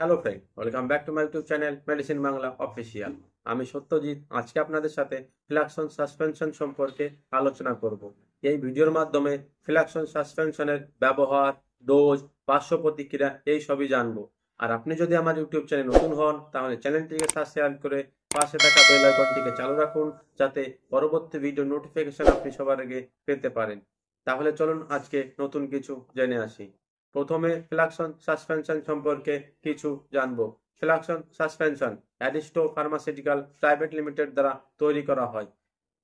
Hello friend, welcome back to my YouTube channel medicine Bangla official. আমি সত্যজিৎ। আজকে আপনাদের সাথে ফ্লাকসন সাসপেনশন সম্পর্কে আলোচনা করব। এই ভিডিওর মাধ্যমে ফ্লাকসন সাসপেনশনের ব্যবহার, ডোজ, পার্শ্ব প্রতিক্রিয়া এই সবই জানবো। আর আপনি যদি আমার ইউটিউব চ্যানেল নতুন হন তাহলে চ্যানেলটিকে সাবস্ক্রাইব করে পাশে থাকা বেল আইকনটিকে চালু রাখুন, যাতে পরবর্তী ভিডিও নোটিফিকেশন আপনি সবার আগে পেতে পারেন। তাহলে চলুন আজকে নতুন কিছু জেনে আসি। প্রথমে ফ্লাকসন সাসপেনশন সম্পর্কে কিছু জানবো। Flexon suspension Aristo pharmaceutical private limited দ্বারা তৈরি করা হয়।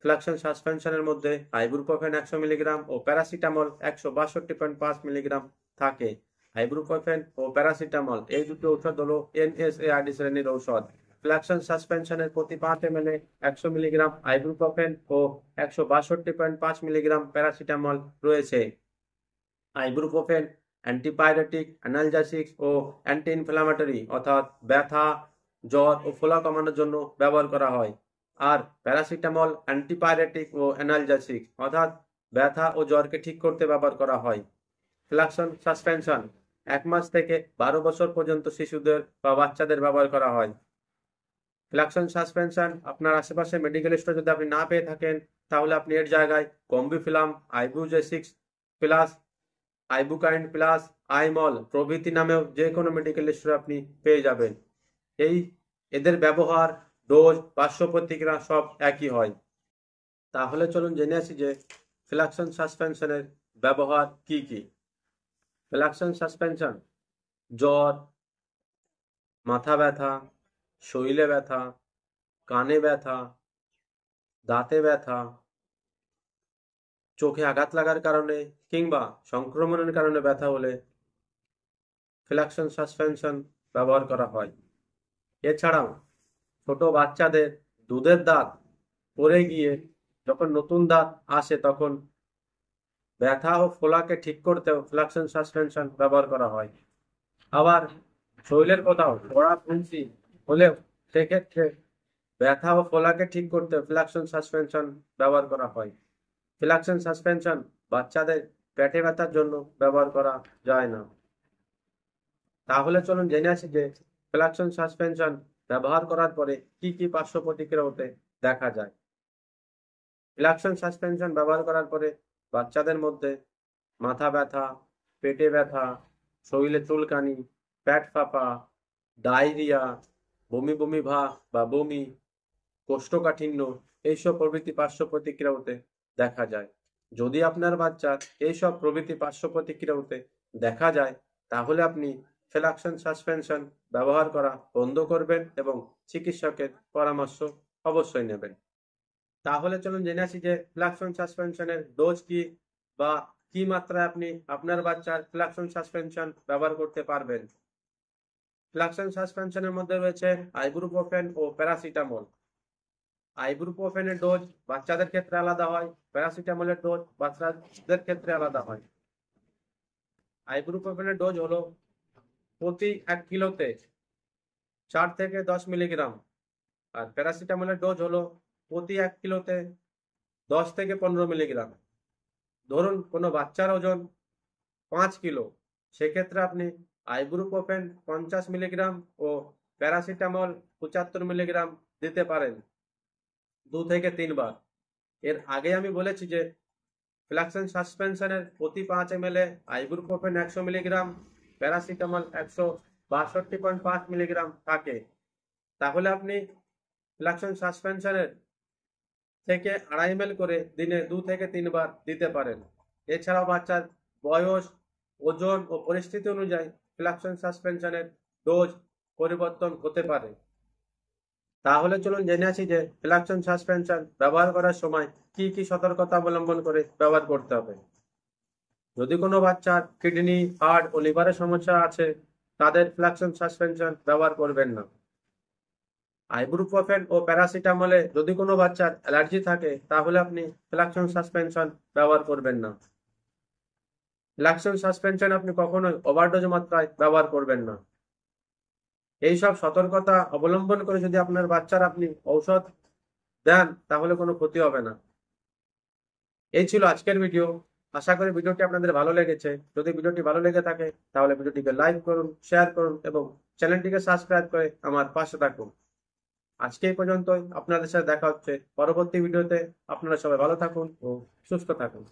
ফ্লাকসন সাসপেনশনের মধ্যে আইবুপ্রোফেন 100 মিলিগ্রাম ও প্যারাসিটামল 162.5 মিলিগ্রাম থাকে। আইবুপ্রোফেন ও প্যারাসিটামল এই দুটি ঔষধ হলো NSAID শ্রেণীর ঔষধ। ফ্লাকসন সাসপেনশনের প্রতি 5 ml 100 মিলিগ্রাম আইবুপ্রোফেন ও 162.5 মিলিগ্রাম প্যারাসিটামল রয়েছে। আইবুপ্রোফেন অ্যান্টিপাইরেটিক, অ্যানালজেসিক ও অ্যান্টি ইনফ্ল্যামেটরি অর্থাৎ ব্যথা, জ্বর ও ফোলা কমানোর জন্য ব্যবহার করা হয়। আর প্যারাসিটামল অ্যান্টিপাইরেটিক ও অ্যানালজেসিক অর্থাৎ ব্যথা ও জ্বরকে ঠিক করতে ব্যবহার করা হয়। ফ্লাকসন সাসপেনশন 1 মাস থেকে 12 বছর পর্যন্ত শিশুদের বা বাচ্চাদের ব্যবহার করা হয়। ফ্লাকসন সাসপেনশন আপনার আশেপাশে মেডিকেল স্টোর যদি আপনি না পেয়ে থাকেন তাহলে আপনি এর জায়গায় কম্বিফিলাম, আইবুজেসিক্স প্লাস, আইবুকাইন প্লাস, আইমল প্রভৃতি নামেও যে কোনো মেডিকেল স্টোরে আপনি পেয়ে যাবেন। এদের ব্যবহার, ডোজ, পার্শ্ব প্রতিক্রিয়া সব একই হয়। তাহলে চলুন জেনে আসি যে ফ্লাকসন সাসপেনশনের ব্যবহার কি কি। ফ্লাকসন সাসপেনশন জ্বর, মাথা ব্যথা, শরীরে ব্যথা, কানে ব্যথা, দাঁতে ব্যথা, চোখে আঘাত লাগার কারণে কিংবা সংক্রমণের কারণে ব্যথা হলে ফ্লাকসন সাসপেনশন ব্যবহার করা হয়। এছাড়াও ছোট বাচ্চাদের দুধের দাঁত পড়ে গিয়ে যখন নতুন দাঁত আসে তখন ব্যথা ও ফোলাকে ঠিক করতেও ফ্লাকসন সাসপেনশন ব্যবহার করা হয়। আবার শরীরের কোথাও ফোড়া ফুঁসি হলেও সেক্ষেত্রে ব্যথা ও ফোলাকে ঠিক করতে ফ্লাকসন সাসপেনশন ব্যবহার করা হয়। ফ্লাকসন সাসপেনশন বাচ্চাদের পেটে ব্যথার জন্য ব্যবহার করা যায় না। তাহলে চলুন জেনে আসি যে ফ্লাকসন সাসপেনশন ব্যবহার করার পরে কি কি পার্শ্ব প্রতিক্রিয়া হতে দেখা যায়। ফ্লাকসন সাসপেনশন ব্যবহার করার পরে বাচ্চাদের মধ্যে মাথা ব্যথা, পেটে ব্যথা, শরীরে চুলকানি, পেট ফাঁপা, ডায়রিয়া, বমি বমি ভাব বা বমি, কোষ্ঠকাঠিন্য এইসব প্রভৃতি পার্শ্ব প্রতিক্রিয়া হতে দেখা যায়। যদি আপনার বাচ্চার এইসব প্রভৃতি পার্শ্ব প্রতিক্রিয়া হতে দেখা যায় তাহলে আপনি ফ্লাকসন সাসপেনশন ব্যবহার করা বন্ধ করবেন এবং চিকিৎসকের পরামর্শ অবশ্যই নেবেন। তাহলে চলুন জেনে আসি যে ফ্লাকসন সাসপেনশনের ডোজ কি বা কি মাত্রায় আপনি আপনার বাচ্চার ফ্লাকসন সাসপেনশন ব্যবহার করতে পারবেন। ফ্লাকসন সাসপেনশনের মধ্যে রয়েছে আইবুপ্রোফেন ও প্যারাসিটামল। আইবুপ্রোফেনের ডোজ বাচ্চাদের ক্ষেত্রে আলাদা হয়, প্যারাসিটামলের ডোজ বাচ্চাদের ক্ষেত্রে আলাদা হয়। আইবুপ্রোফেনের ডোজ হলো প্রতি 1 কিলোতে 4 থেকে 10 মিলিগ্রাম, আর প্যারাসিটামলের ডোজ হলো প্রতি 1 কিলোতে 10 থেকে 15 মিলিগ্রাম। ধরুন কোনো বাচ্চার ওজন 5 কিলো, সেক্ষেত্রে আপনি আইবুপ্রোফেন 50 মিলিগ্রাম ও প্যারাসিটামল 75 মিলিগ্রাম দিতে পারেন 2 থেকে 3 বার। এর আগে আমি বলেছি যে ফ্লাকসন সাসপেনশনের প্রতি 5 ml ibuprofen 100 milligram, paracetamol 162.5 milligram থাকে। তাহলে আপনি ফ্লাকসন সাসপেনশনের থেকে 2.5 ml করে দিনে 2 থেকে 3 বার দিতে পারেন। এছাড়াও বাচ্চার বয়স, ওজন ও পরিস্থিতি অনুযায়ী ফ্লাকসন সাসপেনশনের ডোজ পরিবর্তন হতে পারে। তাহলে চলুন জেনে আসি যে ফ্লাকসন সাসপেনশন ব্যবহার করার সময় কি কি সতর্কতা অবলম্বন করে ব্যবহার করতে হবে। যদি কোনো বাচ্চার কিডনি, হার্ট ও লিভারের সমস্যা আছে তাদের ফ্লাকসন সাসপেনশন ব্যবহার করবেন না। আইবুপ্রোফেন ও প্যারাসিটামলে যদি কোনো বাচ্চার অ্যালার্জি থাকে তাহলে আপনি ফ্লাকসন সাসপেনশন ব্যবহার করবেন না। ফ্লাকসন সাসপেনশন আপনি কখনোই ওভারডোজ মাত্রায় ব্যবহার করবেন না। এইসব সতর্কতা অবলম্বন করে যদি আপনার বাচ্চার আপনি ঔষধ দেন তাহলে কোনো ক্ষতি হবে না। এই ছিল আজকের ভিডিও। আশা করি ভিডিওটি আপনাদের ভালো লেগেছে। যদি ভিডিওটি ভালো লেগে থাকে তাহলে ভিডিওটিকে লাইক করুন, শেয়ার করুন এবং চ্যানেলটিকে সাবস্ক্রাইব করে আমার পাশে থাকুন। আজকে এই পর্যন্তই, আপনাদের সাথে দেখা হচ্ছে পরবর্তী ভিডিওতে। আপনারা সবাই ভালো থাকুন ও সুস্থ থাকুন।